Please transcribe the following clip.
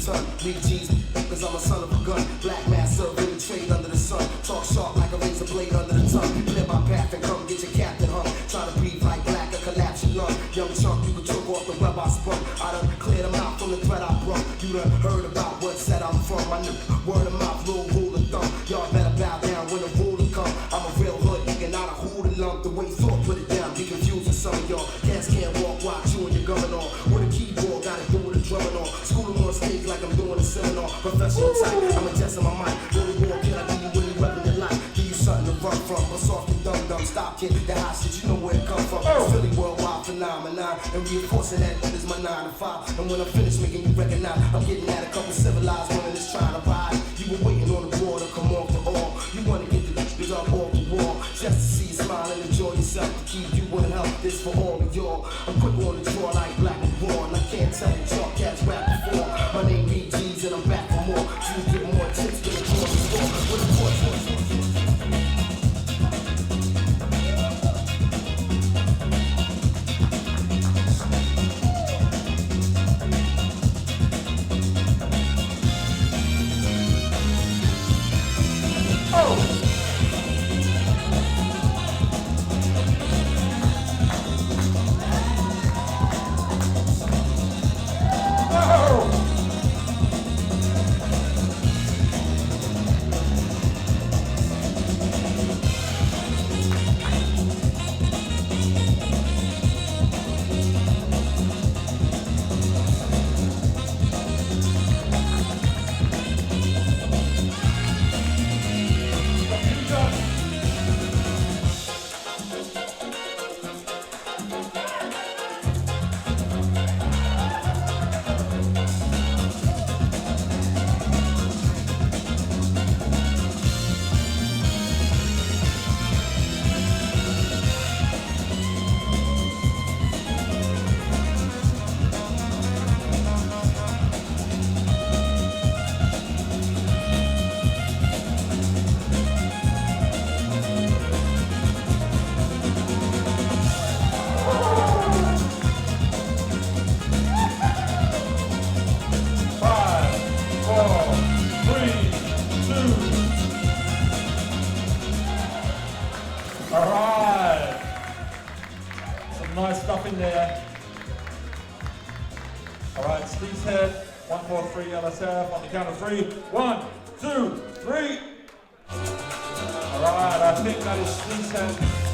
ton. Big G's, cause I'm a son of a gun. Black mass serving the trade under the sun. Talk sharp like a razor blade under the tongue. Clear my path and come get your captain hung. Try to breathe like black, a collapse your lung. Young chunk, you can choke off the web I spun. I done cleared them out from the threat I brung. You done heard about what set I'm from. I knew word of mouth, little rule of thumb. Y'all better bow down when the ruler come. I'm a real hood nigga, not a hoodoo lump. The way thought put it down, be confused with some of y'all. Cats can't walk, watch you and your gun on. With a keyboard, gotta do with a drumming on. Schooling on stage like I'm doing a seminar. Professional type, I'm adjusting my mic. Really war, can I give you when you weapon your life? Give you something to run from, but soft and dumb. Stop kid, that hot shit, you know where it come from. Philly worldwide phenomenon, and reinforcing that is my 9 to 5. And when I'm finished making you recognize, I'm getting at a couple civilized women that's trying to ride. You were waiting on the border, come off the all. You wanna get the bitches up off the wall, just to see you smile and enjoy yourself. To keep you in health, this for all of y'all. I'm quick on the draw like black and raw, and I can't tell you y'all cats rap before. My name BG's and I'm back for more. So you get more tips than the corner store. With a porch. Alright, some nice stuff in there. Alright, Steve's head, 143 LSF on the count of 3. 1, 2, 3. Alright, I think that is Steve's head.